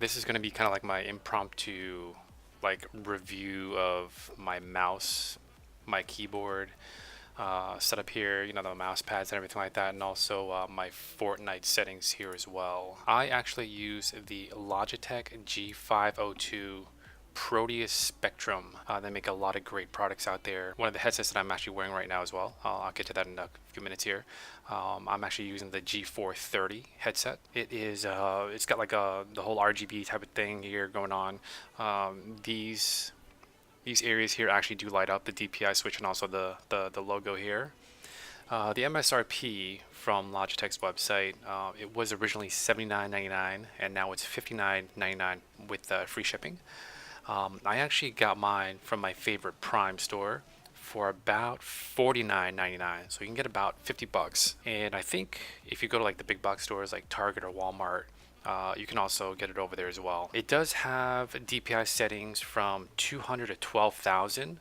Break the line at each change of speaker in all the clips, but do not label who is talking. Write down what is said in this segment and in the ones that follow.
This is going to be kind of like my impromptu like review of my mouse, my keyboard, setup here, you know, the mouse pads and everything like that, and also my Fortnite settings here as well. I actually use the Logitech G502 Proteus Spectrum. They make a lot of great products out there. One of the headsets that I'm actually wearing right now as well. I'll get to that in a few minutes here. I'm actually using the G430 headset. It's got like the whole RGB type of thing here going on. These areas here actually do light up, the DPI switch and also the logo here. The MSRP from Logitech's website, it was originally $79.99 and now it's $59.99 with free shipping. I actually got mine from my favorite Prime store for about $49.99, so you can get about 50 bucks. And I think if you go to like the big box stores like Target or Walmart, you can also get it over there as well. It does have DPI settings from 200 to 12,000,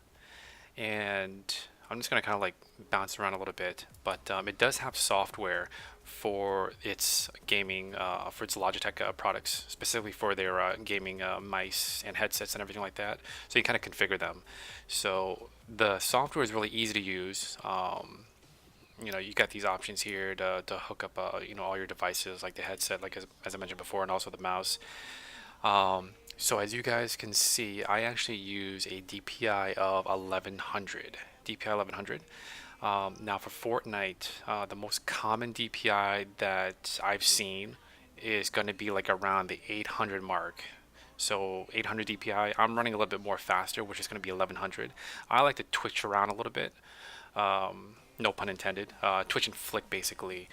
and I'm just going to kind of like bounce around a little bit, but it does have software for its gaming, for its Logitech products, specifically for their gaming mice and headsets and everything like that. So you kind of configure them. So the software is really easy to use. You know, you got these options here to hook up, you know, all your devices like the headset, like as I mentioned before, and also the mouse. So as you guys can see, I actually use a DPI of 1100. DPI 1100. Now for Fortnite, the most common DPI that I've seen is going to be like around the 800 mark. So 800 DPI. I'm running a little bit more faster, which is going to be 1100. I like to twitch around a little bit. No pun intended. Twitch and flick basically.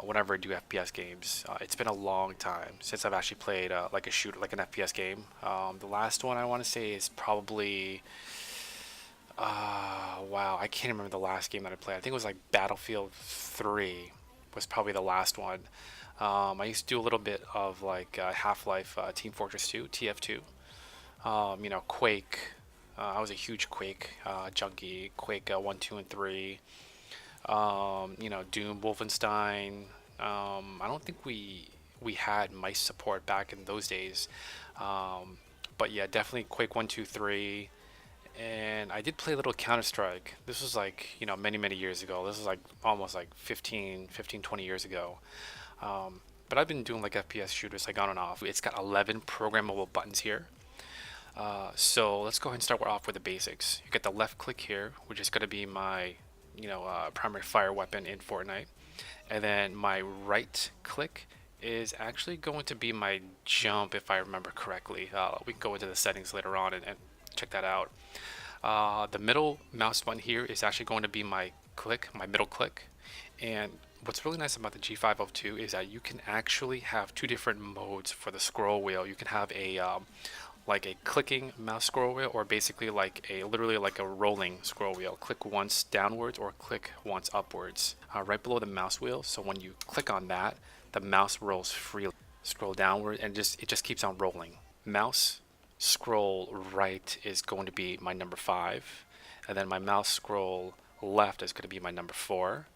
Whenever I do FPS games, it's been a long time since I've actually played like a shooter, like an FPS game. The last one I want to say is probably wow, I can't remember the last game that I played. I think it was like Battlefield 3 was probably the last one. I used to do a little bit of like Half-Life, Team Fortress 2, TF2. You know, Quake. I was a huge Quake junkie. Quake 1, 2, and 3. You know, Doom, Wolfenstein. I don't think we had mice support back in those days. But yeah, definitely Quake 1, 2, 3. And I did play a little Counter-Strike. This was like, you know, many years ago. This was like almost like 20 years ago. But I've been doing like FPS shooters like on and off. It's got 11 programmable buttons here. So let's go ahead and start off with the basics. You get the left click here, which is going to be my, you know, primary fire weapon in Fortnite. And then my right click is actually going to be my jump, if I remember correctly. We can go into the settings later on and check that out. The middle mouse button here is actually going to be my click, my middle click. And what's really nice about the G502 is that you can actually have two different modes for the scroll wheel. You can have a like a clicking mouse scroll wheel, or basically like a literally like a rolling scroll wheel. Click once downwards or click once upwards, right below the mouse wheel. So when you click on that, the mouse rolls freely. Scroll downward and it just keeps on rolling. Mouse scroll right is going to be my number 5, and then my mouse scroll left is going to be my number 4.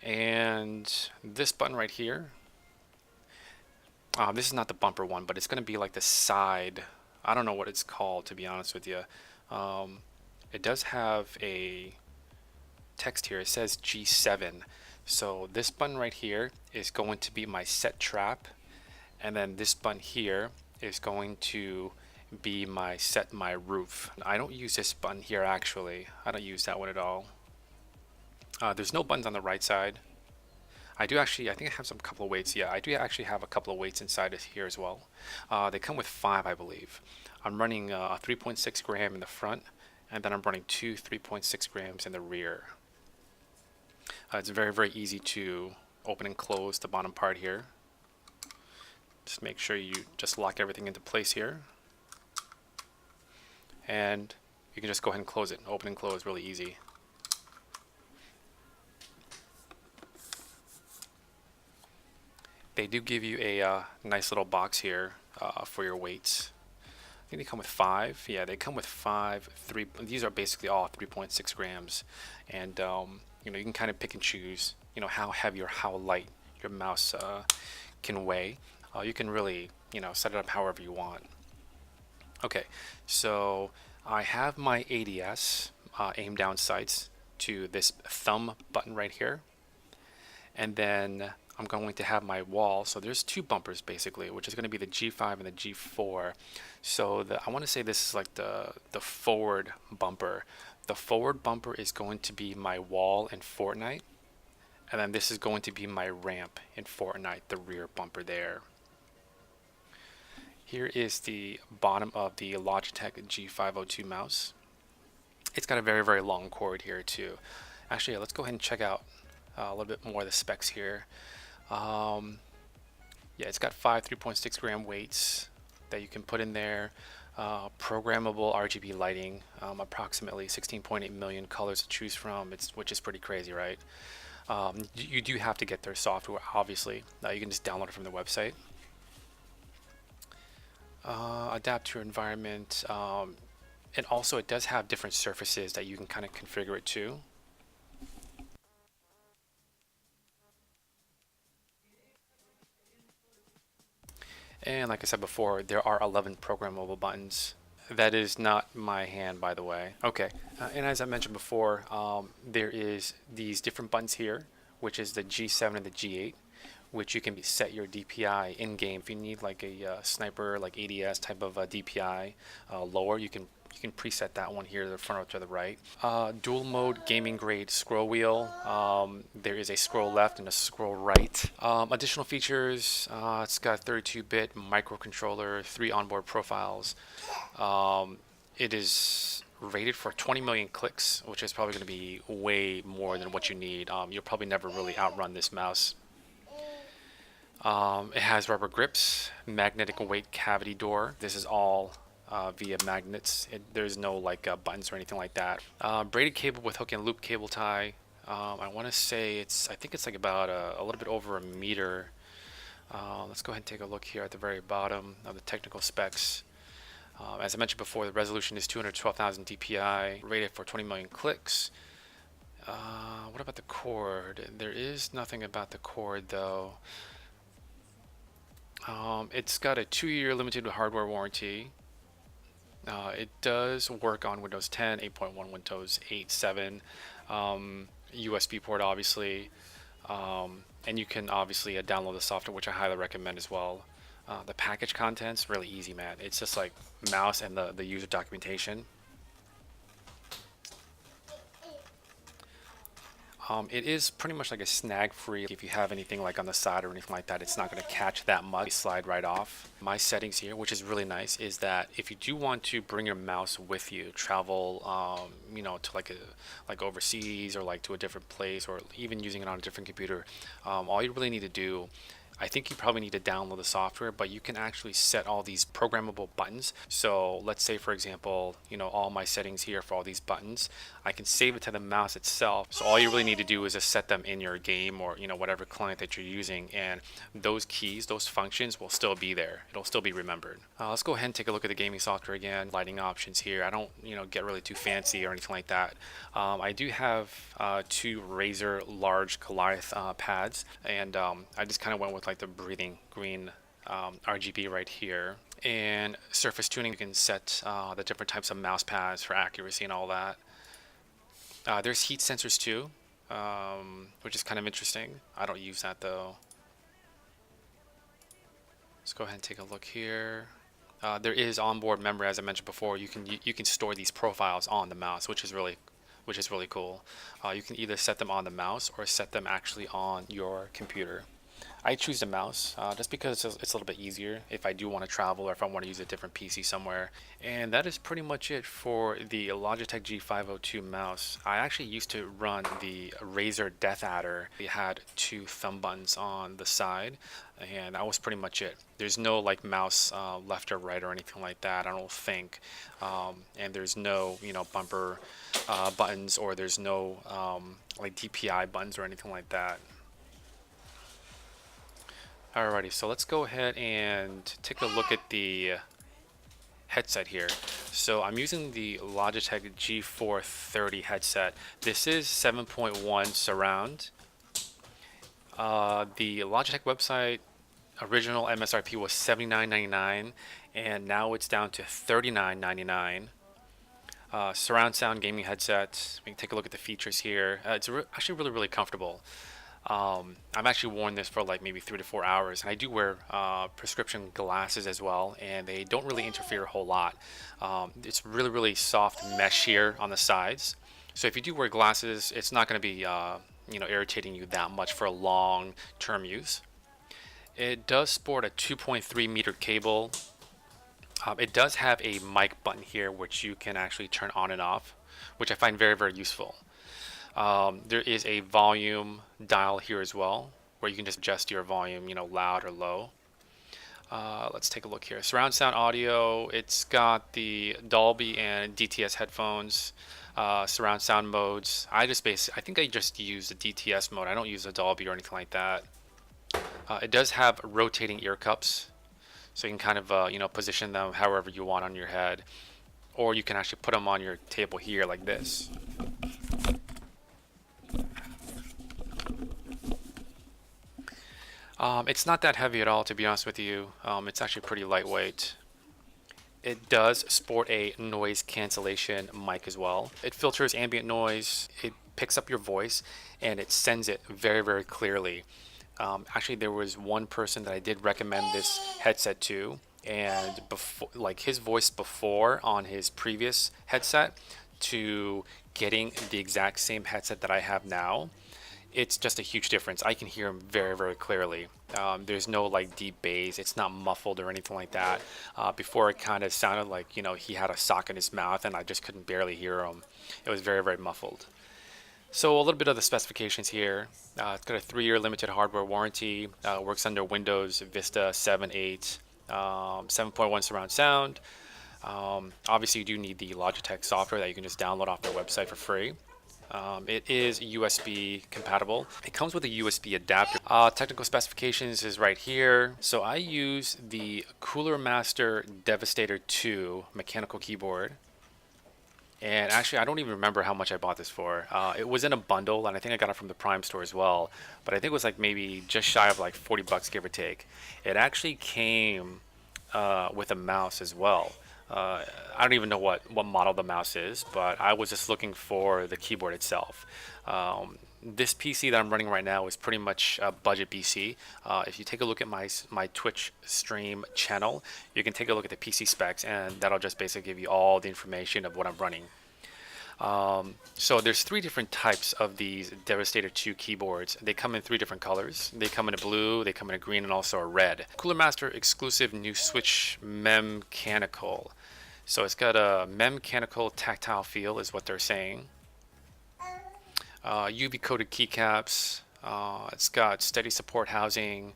And this button right here, this is not the bumper one, but it's going to be like the side. I don't know what it's called, to be honest with you. It does have a text here. It says G7. So this button right here is going to be my set trap, and then this button here is going to be my set my roof. I don't use this button here actually. I don't use that one at all. There's no buttons on the right side. I do actually, I think I have some couple of weights. Yeah, I do actually have a couple of weights inside of here as well. They come with 5, I believe. I'm running a 3.6 gram in the front, and then I'm running 2 3.6 grams in the rear. It's very easy to open and close the bottom part here. Just make sure you just lock everything into place here. And you can just go ahead and close it. Open and close, really easy. They do give you a nice little box here for your weights. I think they come with 5. Yeah, they come with 5. These are basically all 3.6 grams. And you know, you can kind of pick and choose, you know, how heavy or how light your mouse can weigh. You can really, set it up however you want. Okay, so I have my ADS aim down sights to this thumb button right here, and then I'm going to have my wall. So there's two bumpers basically, which is going to be the G5 and the G4. So I want to say this is like the forward bumper. The forward bumper is going to be my wall in Fortnite, and then this is going to be my ramp in Fortnite, the rear bumper there. Here is the bottom of the Logitech G502 mouse. It's got a very, very long cord here too. Actually, let's go ahead and check out a little bit more of the specs here. Yeah, it's got 5 3.6 gram weights that you can put in there. Programmable RGB lighting, approximately 16.8 million colors to choose from, which is pretty crazy, right? You do have to get their software, obviously. You can just download it from the website. Adapt to your environment, and also it does have different surfaces that you can kind of configure it to. And like I said before, there are 11 programmable buttons. That is not my hand, by the way. Okay, and as I mentioned before, there is these different buttons here, which is the G7 and the G8, which you can set your DPI in game. If you need like a sniper, like ADS type of DPI lower, you can preset that one here to the front or to the right. Dual mode gaming grade scroll wheel. There is a scroll left and a scroll right. Additional features, it's got a 32-bit microcontroller, 3 onboard profiles. It is rated for 20 million clicks, which is probably going to be way more than what you need. You'll probably never really outrun this mouse. It has rubber grips, magnetic weight cavity door. This is all via magnets. There's no like buttons or anything like that. Braided cable with hook and loop cable tie. I want to say I think it's like about a little bit over a meter. Let's go ahead and take a look here at the very bottom of the technical specs. As I mentioned before, the resolution is 212,000 dpi, rated for 20 million clicks. What about the cord? There is nothing about the cord though. It's got a 2-year limited hardware warranty. It does work on Windows 10, 8.1, Windows 8, 7, USB port obviously, and you can obviously download the software, which I highly recommend as well. The package contents, really easy, man. It's just like mouse and the user documentation. It is pretty much like a snag free. If you have anything like on the side or anything like that, it's not going to catch that much. Slide right off. My settings here, which is really nice, is that if you do want to bring your mouse with you, travel, to like overseas or like to a different place, or even using it on a different computer, all you really need to do, I think you probably need to download the software, but you can actually set all these programmable buttons. So let's say, for example, all my settings here for all these buttons, I can save it to the mouse itself. So all you really need to do is just set them in your game or whatever client that you're using, and those keys, those functions will still be there. It'll still be remembered. Let's go ahead and take a look at the gaming software again. Lighting options here. I don't get really too fancy or anything like that. I do have 2 Razer large Goliath pads, and I just kind of went with like the breathing green RGB right here. And surface tuning, you can set the different types of mouse pads for accuracy and all that. There's heat sensors too, which is kind of interesting. I don't use that though. Let's go ahead and take a look here. There is onboard memory, as I mentioned before. You can store these profiles on the mouse, which is really cool. You can either set them on the mouse or set them actually on your computer. I choose the mouse just because it's a little bit easier if I do want to travel or if I want to use a different PC somewhere. And that is pretty much it for the Logitech G502 mouse. I actually used to run the Razer Death Adder. It had 2 thumb buttons on the side, and that was pretty much it. There's no like mouse left or right or anything like that, I don't think. And there's no bumper buttons, or there's no like DPI buttons or anything like that. Alrighty, so let's go ahead and take a look at the headset here. So I'm using the Logitech G430 headset. This is 7.1 surround. The Logitech website Original MSRP was $79.99, and now it's down to $39.99. Surround sound gaming headset. We can take a look at the features here. It's actually really comfortable. I've actually worn this for like maybe 3 to 4 hours, and I do wear prescription glasses as well, and they don't really interfere a whole lot. It's really soft mesh here on the sides, so if you do wear glasses, it's not going to be irritating you that much for a long-term use. It does sport a 2.3 meter cable. It does have a mic button here, which you can actually turn on and off, which I find very useful. There is a volume dial here as well, where you can just adjust your volume, loud or low. Let's take a look here. Surround sound audio. It's got the Dolby and DTS headphones, surround sound modes. I think I just use the DTS mode. I don't use the Dolby or anything like that. It does have rotating ear cups, so you can kind of position them however you want on your head, or you can actually put them on your table here like this. It's not that heavy at all, to be honest with you. It's actually pretty lightweight. It does sport a noise cancellation mic as well. It filters ambient noise, it picks up your voice, and it sends it very clearly. Actually, there was one person that I did recommend this headset to, and before, like his voice before on his previous headset to getting the exact same headset that I have now, it's just a huge difference. I can hear him very clearly. There's no like deep bass. It's not muffled or anything like that. Before it kind of sounded like he had a sock in his mouth, and I just couldn't barely hear him. It was very muffled. So a little bit of the specifications here. It's got a 3-year limited hardware warranty. Works under Windows Vista 7, 8, 7.1 surround sound. Obviously, you do need the Logitech software that you can just download off their website for free. It is USB compatible. It comes with a USB adapter. Technical specifications is right here. So I use the Cooler Master Devastator 2 mechanical keyboard. And actually, I don't even remember how much I bought this for. It was in a bundle, and I think I got it from the Prime store as well. But I think it was like maybe just shy of like 40 bucks, give or take. It actually came with a mouse as well. I don't even know what model the mouse is, but I was just looking for the keyboard itself. This PC that I'm running right now is pretty much a budget PC. If you take a look at my Twitch stream channel, you can take a look at the PC specs, and that'll just basically give you all the information of what I'm running. So there's 3 different types of these Devastator 2 keyboards. They come in 3 different colors. They come in a blue, they come in a green, and also a red. Cooler Master exclusive new switch mechanical. So it's got a mechanical tactile feel is what they're saying. UV coated keycaps. It's got steady support housing,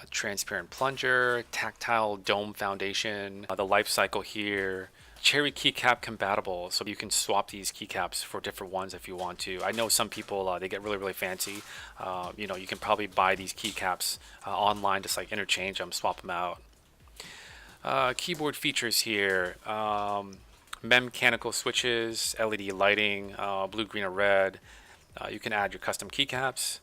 transparent plunger, tactile dome foundation. The life cycle here. Cherry keycap compatible, so you can swap these keycaps for different ones if you want to. I know some people they get really fancy. You can probably buy these keycaps online, just like interchange them, swap them out. Keyboard features here: mechanical switches, LED lighting, blue, green, or red. You can add your custom keycaps.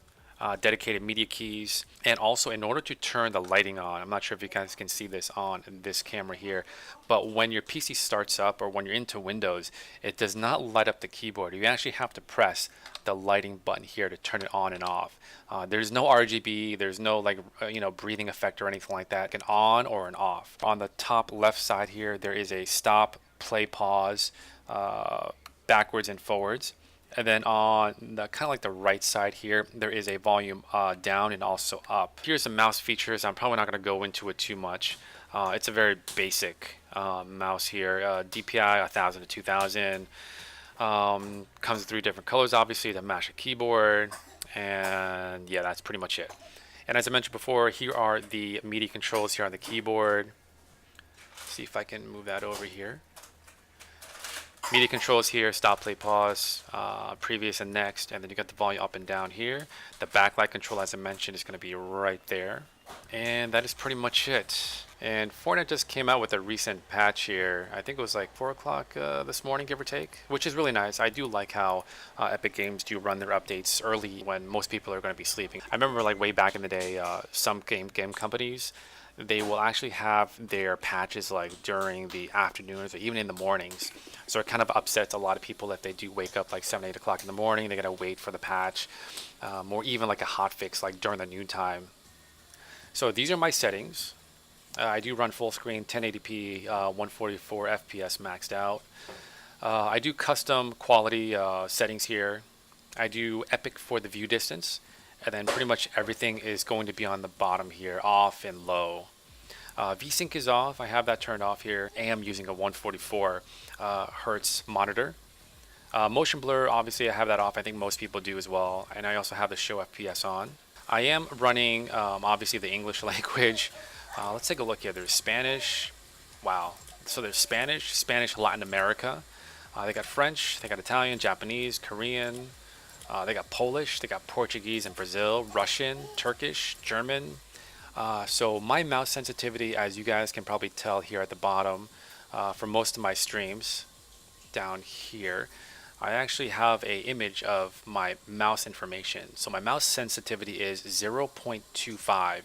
Dedicated media keys, and also in order to turn the lighting on, I'm not sure if you guys can see this on this camera here, but when your PC starts up or when you're into Windows, it does not light up the keyboard. You actually have to press the lighting button here to turn it on and off. There's no RGB, there's no like breathing effect or anything like that. An on or an off. On the top left side here, there is a stop, play, pause, backwards and forwards. And then on the kind of like the right side here, there is a volume down and also up. Here's some mouse features. I'm probably not going to go into it too much. It's a very basic mouse here. DPI 1000 to 2000. Comes in 3 different colors, obviously, to match a keyboard. And yeah, that's pretty much it. And as I mentioned before, here are the media controls here on the keyboard. See if I can move that over here. Media controls here, stop, play, pause, previous and next, and then you got the volume up and down here. The backlight control, as I mentioned, is going to be right there. And that is pretty much it. And Fortnite just came out with a recent patch here. I think it was like 4 o'clock this morning, give or take, which is really nice. I do like how Epic Games do run their updates early when most people are going to be sleeping. I remember like way back in the day, some game companies, they will actually have their patches like during the afternoons or even in the mornings. So it kind of upsets a lot of people if they do wake up like 7, 8 o'clock in the morning. They got to wait for the patch, or even like a hot fix like during the noontime. So these are my settings. I do run full screen 1080p 144 FPS maxed out. I do custom quality settings here. I do epic for the view distance, and then pretty much everything is going to be on the bottom here, off and low. VSync is off. I have that turned off here. I am using a 144 hertz monitor. Motion blur, obviously I have that off. I think most people do as well. And I also have the show FPS on. I am running, obviously, the English language. Let's take a look here. There's Spanish. Wow. So there's Spanish Latin America. They got French, they got Italian, Japanese, Korean. They got Polish, they got Portuguese and Brazil, Russian, Turkish, German. So my mouse sensitivity, as you guys can probably tell here at the bottom, for most of my streams down here, I actually have a image of my mouse information. So my mouse sensitivity is 0.25.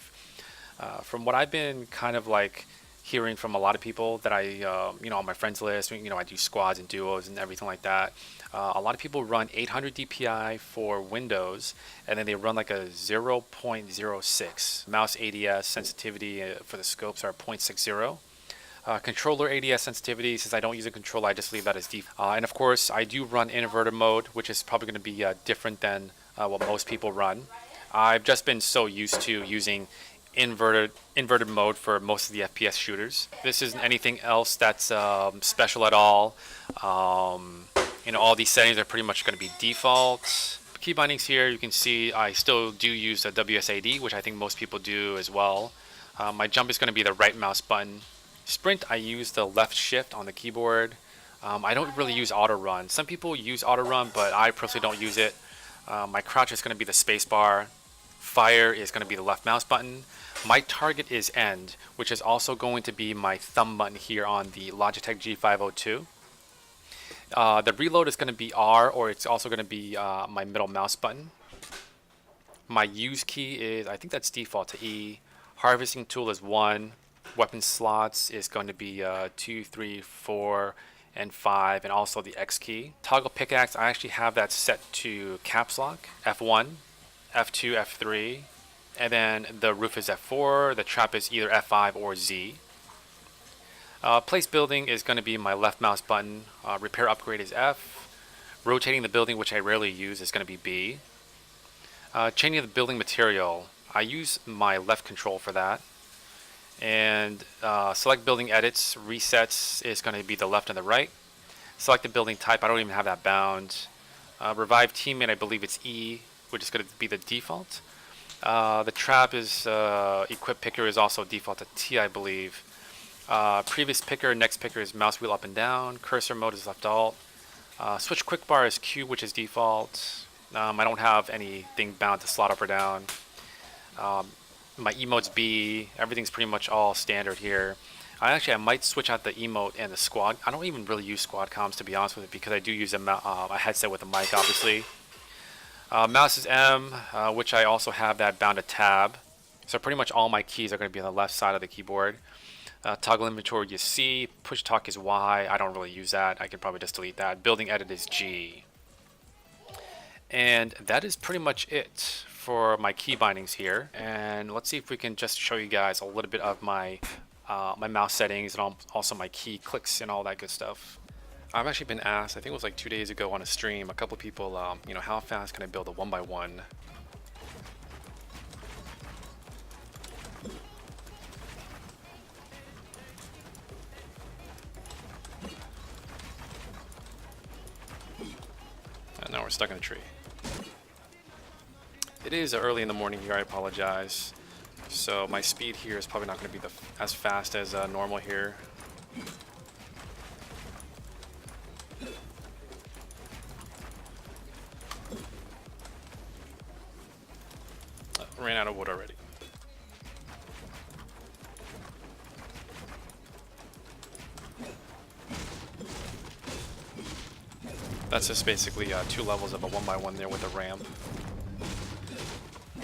From what I've been kind of like hearing from a lot of people that on my friends list, I do squads and duos and everything like that. A lot of people run 800 DPI for Windows, and then they run like a 0.06. Mouse ADS sensitivity for the scopes are 0.60. Controller ADS sensitivity, since I don't use a controller, I just leave that as default. And of course, I do run inverted mode, which is probably going to be different than what most people run. I've just been so used to using inverted mode for most of the FPS shooters. This isn't anything else that's special at all. All these settings are pretty much going to be default. Key bindings here, you can see I still do use a WSAD, which I think most people do as well. My jump is going to be the right mouse button. Sprint, I use the left shift on the keyboard. I don't really use auto run. Some people use auto run, but I personally don't use it. My crouch is going to be the space bar. Fire is going to be the left mouse button. My target is end, which is also going to be my thumb button here on the Logitech G502. The reload is going to be R, or it's also going to be my middle mouse button. My use key is, I think that's default to E. Harvesting tool is 1. Weapon slots is going to be 2, 3, 4, and 5, and also the X key. Toggle pickaxe, I actually have that set to caps lock, F1, F2, F3, and then the roof is F4, the trap is either F5 or Z. Place building is going to be my left mouse button. Repair upgrade is F. Rotating the building, which I rarely use, is going to be B. Changing the building material, I use my left control for that. And select building edits, resets is going to be the left and the right. Select the building type, I don't even have that bound. Revive teammate, I believe it's E, which is going to be the default. The trap is equip picker is also default to T, I believe. Previous picker, next picker is mouse wheel up and down. Cursor mode is left alt. Switch quick bar is Q, which is default. I don't have anything bound to slot up or down. My emote's B. Everything's pretty much all standard here. I might switch out the emote and the squad. I don't even really use squad comms, to be honest with it, because I do use a headset with a mic, obviously. Mouse is M, which I also have that bound to tab. So pretty much all my keys are going to be on the left side of the keyboard. Toggle inventory is C. Push talk is Y. I don't really use that. I can probably just delete that. Building edit is G. And that is pretty much it for my key bindings here. And let's see if we can just show you guys a little bit of my my mouse settings and also my key clicks and all that good stuff. I've actually been asked, I think it was like 2 days ago on a stream, a couple people, how fast can I build a 1x1? And now we're stuck in a tree. It is early in the morning here, I apologize. So my speed here is probably not going to be as fast as normal here. Ran out of wood already. That's just basically 2 levels of a 1x1 there with a ramp.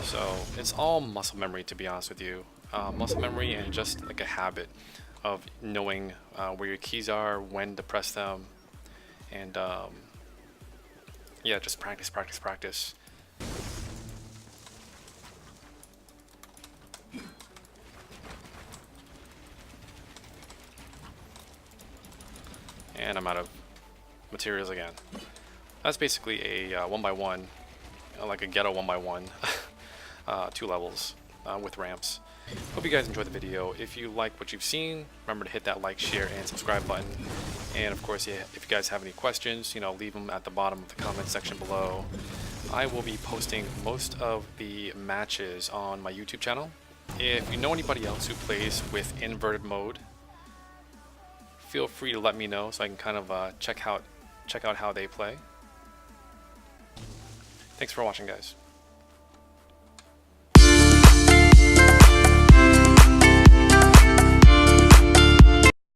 So it's all muscle memory, to be honest with you. Muscle memory and just like a habit of knowing where your keys are, when to press them, and yeah, just practice, practice, practice. And I'm out of materials again. That's basically a 1x1, like a ghetto 1x1, 2 levels with ramps. Hope you guys enjoyed the video. If you like what you've seen, remember to hit that like, share, and subscribe button. And of course, yeah, if you guys have any questions, leave them at the bottom of the comment section below. I will be posting most of the matches on my YouTube channel. If you know anybody else who plays with inverted mode, feel free to let me know so I can kind of check out how they play. Thanks for watching, guys.